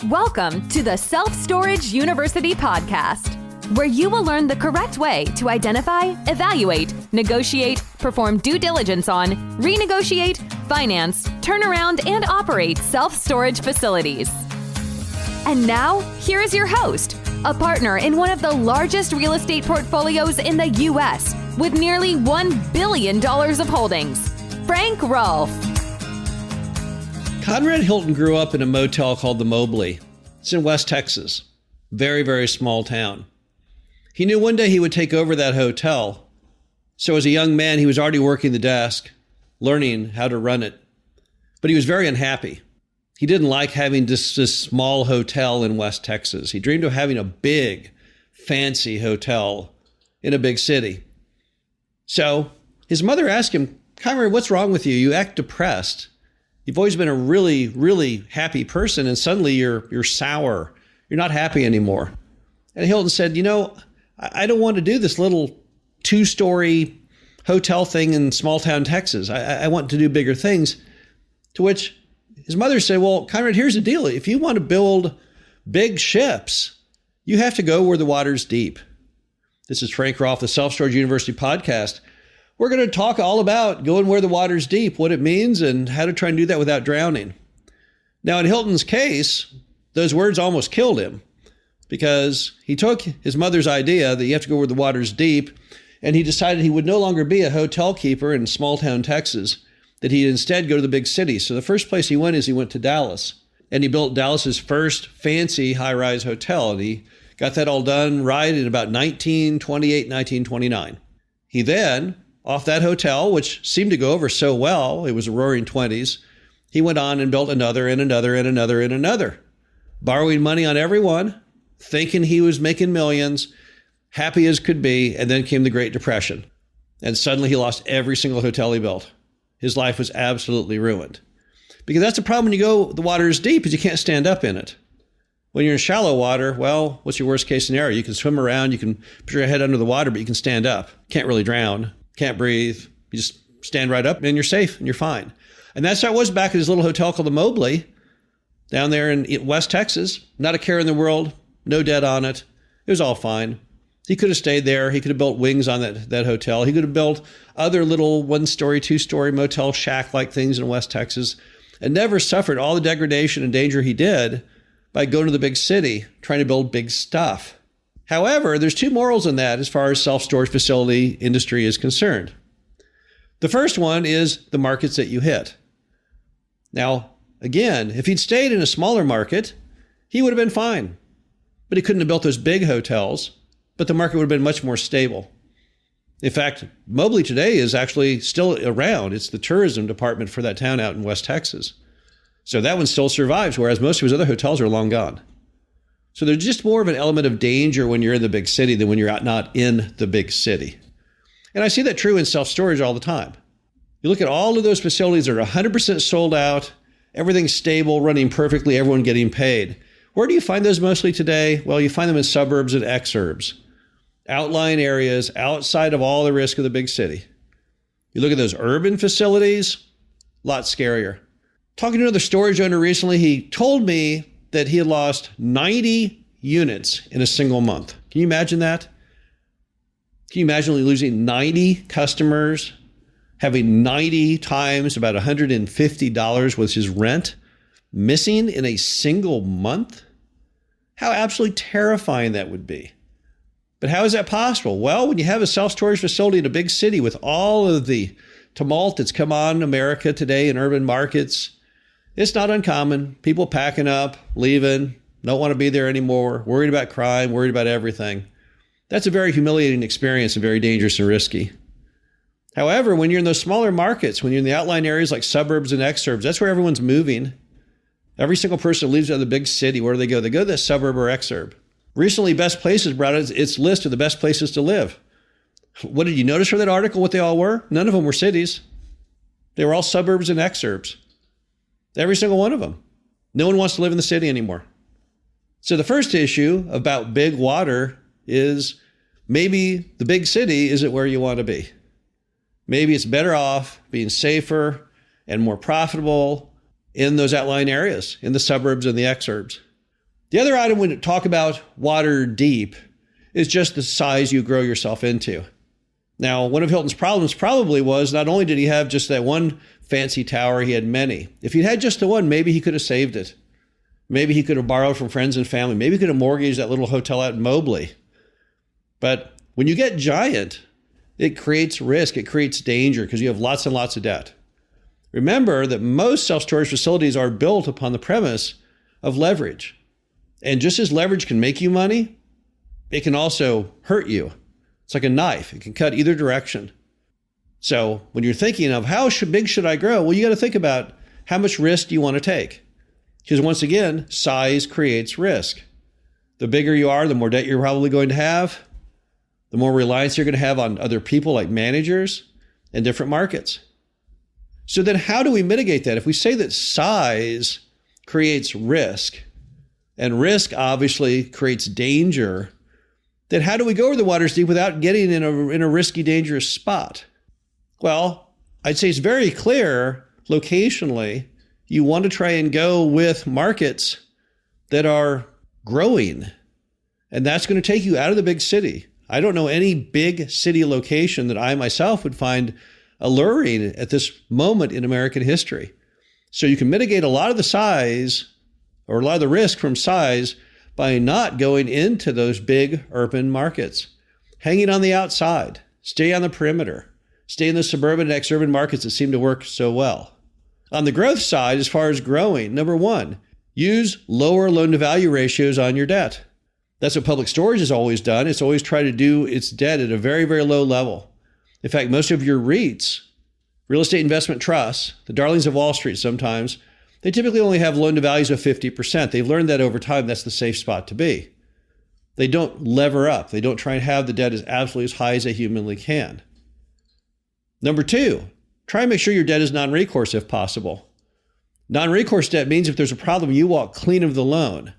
Welcome to the Self-Storage University podcast, where you will learn the correct way to identify, evaluate, negotiate, perform due diligence on, renegotiate, finance, turn around, and operate self-storage facilities. And now, here is your host, a partner in one of the largest real estate portfolios in the U.S. with nearly $1 billion of holdings, Frank Rolfe. Conrad Hilton grew up in a motel called the Mobley. It's in West Texas. Very, very small town. He knew one day he would take over that hotel. So as a young man, he was already working the desk, learning how to run it. But he was very unhappy. He didn't like having this small hotel in West Texas. He dreamed of having a big, fancy hotel in a big city. So his mother asked him, "Conrad, what's wrong with you? You act depressed. You've always been a really, really happy person, and suddenly you're sour. You're not happy anymore." And Hilton said, I don't want to do this little 2-story hotel thing in small town Texas. I want to do bigger things. To which his mother said, "Well, Conrad, here's the deal. If you want to build big ships, you have to go where the water's deep." This is Frank Rolfe, the Self-Storage University podcast. We're going to talk all about going where the water's deep, what it means, and how to try and do that without drowning. Now, in Hilton's case, those words almost killed him because he took his mother's idea that you have to go where the water's deep, and he decided he would no longer be a hotel keeper in small town Texas, that he'd instead go to the big city. So the first place he went to Dallas, and he built Dallas's first fancy high-rise hotel, and he got that all done right in about 1928, 1929. He then, off that hotel, which seemed to go over so well, it was a roaring 20s, he went on and built another and another and another and another, borrowing money on everyone, thinking he was making millions, happy as could be, and then came the Great Depression. And suddenly he lost every single hotel he built. His life was absolutely ruined. Because that's the problem when you go, the water is deep, is you can't stand up in it. When you're in shallow water, well, what's your worst case scenario? You can swim around, you can put your head under the water, but you can stand up. Can't really drown. Can't breathe. You just stand right up and you're safe and you're fine. And that's how it was back at his little hotel called the Mobley down there in West Texas. Not a care in the world, no debt on it. It was all fine. He could have stayed there. He could have built wings on that hotel. He could have built other little 1-story, 2-story motel shack-like things in West Texas and never suffered all the degradation and danger he did by going to the big city, trying to build big stuff. However, there's two morals in that as far as self-storage facility industry is concerned. The first one is the markets that you hit. Now, again, if he'd stayed in a smaller market, he would have been fine. But he couldn't have built those big hotels, but the market would have been much more stable. In fact, Mobley today is actually still around. It's the tourism department for that town out in West Texas. So that one still survives, whereas most of his other hotels are long gone. So there's just more of an element of danger when you're in the big city than when you're not in the big city. And I see that true in self-storage all the time. You look at all of those facilities that are 100% sold out, everything's stable, running perfectly, everyone getting paid. Where do you find those mostly today? Well, you find them in suburbs and exurbs, outlying areas outside of all the risk of the big city. You look at those urban facilities, a lot scarier. Talking to another storage owner recently, he told me that he had lost 90 units in a single month. Can you imagine that? Can you imagine losing 90 customers, having 90 times about $150 was his rent missing in a single month? How absolutely terrifying that would be. But how is that possible? Well, when you have a self-storage facility in a big city with all of the tumult that's come on America today in urban markets, it's not uncommon. People packing up, leaving, don't want to be there anymore, worried about crime, worried about everything. That's a very humiliating experience and very dangerous and risky. However, when you're in those smaller markets, when you're in the outlying areas like suburbs and exurbs, that's where everyone's moving. Every single person who leaves out of the big city, where do they go? They go to that suburb or exurb. Recently, Best Places brought out its list of the best places to live. What did you notice from that article, what they all were? None of them were cities. They were all suburbs and exurbs. Every single one of them. No one wants to live in the city anymore. So the first issue about big water is maybe the big city isn't where you want to be. Maybe it's better off being safer and more profitable in those outlying areas, in the suburbs and the exurbs. The other item when we talk about water deep is just the size you grow yourself into. Now, one of Hilton's problems probably was not only did he have just that one fancy tower, he had many. If he'd had just the one, maybe he could have saved it. Maybe he could have borrowed from friends and family. Maybe he could have mortgaged that little hotel out in Mobley. But when you get giant, it creates risk. It creates danger because you have lots and lots of debt. Remember that most self-storage facilities are built upon the premise of leverage. And just as leverage can make you money, it can also hurt you. It's like a knife. It can cut either direction. So when you're thinking of how big should I grow? Well, you got to think about how much risk do you want to take? Because once again, size creates risk. The bigger you are, the more debt you're probably going to have, the more reliance you're going to have on other people like managers in different markets. So then how do we mitigate that? If we say that size creates risk, and risk obviously creates danger, then how do we go over the waters deep without getting in a risky, dangerous spot? Well, I'd say it's very clear locationally, you want to try and go with markets that are growing. And that's going to take you out of the big city. I don't know any big city location that I myself would find alluring at this moment in American history. So you can mitigate a lot of the size or a lot of the risk from size by not going into those big urban markets. Hanging on the outside, stay on the perimeter, stay in the suburban and ex-urban markets that seem to work so well. On the growth side, as far as growing, number one, use lower loan-to-value ratios on your debt. That's what Public Storage has always done. It's always tried to do its debt at a very, very low level. In fact, most of your REITs, real estate investment trusts, the darlings of Wall Street sometimes, they typically only have loan-to-values of 50%. They've learned that over time, that's the safe spot to be. They don't lever up. They don't try and have the debt as absolutely as high as they humanly can. Number two, try and make sure your debt is non-recourse if possible. Non-recourse debt means if there's a problem, you walk clean of the loan.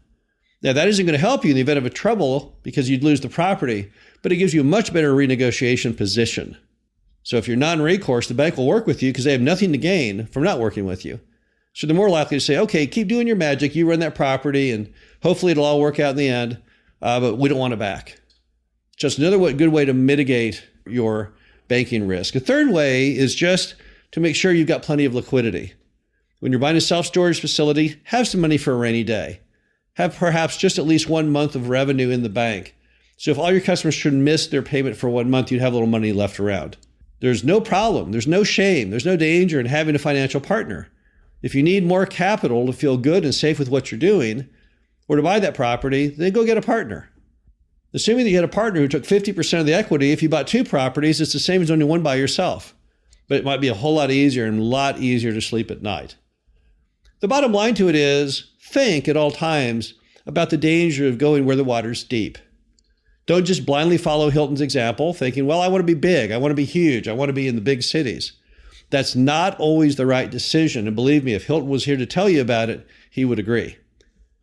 Now, that isn't going to help you in the event of a trouble because you'd lose the property, but it gives you a much better renegotiation position. So if you're non-recourse, the bank will work with you because they have nothing to gain from not working with you. So they're more likely to say, okay, keep doing your magic. You run that property and hopefully it'll all work out in the end, but we don't want it back. Just another good way to mitigate your banking risk. A third way is just to make sure you've got plenty of liquidity. When you're buying a self-storage facility, have some money for a rainy day. Have perhaps just at least 1 month of revenue in the bank. So if all your customers should miss their payment for 1 month, you'd have a little money left around. There's no problem. There's no shame. There's no danger in having a financial partner. If you need more capital to feel good and safe with what you're doing, or to buy that property, then go get a partner. Assuming that you had a partner who took 50% of the equity, if you bought 2 properties, it's the same as owning one by yourself. But it might be a whole lot easier and a lot easier to sleep at night. The bottom line to it is, think at all times about the danger of going where the water's deep. Don't just blindly follow Hilton's example, thinking, well, I want to be big, I want to be huge, I want to be in the big cities. That's not always the right decision. And believe me, if Hilton was here to tell you about it, he would agree.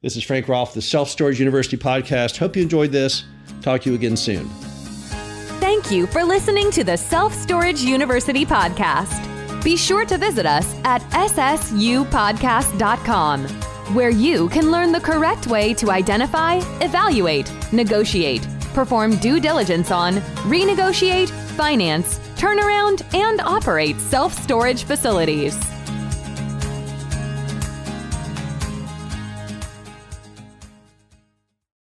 This is Frank Rolfe, the Self-Storage University podcast. Hope you enjoyed this. Talk to you again soon. Thank you for listening to the Self-Storage University podcast. Be sure to visit us at ssupodcast.com, where you can learn the correct way to identify, evaluate, negotiate, perform due diligence on, renegotiate, finance, turnaround, and operate self-storage facilities.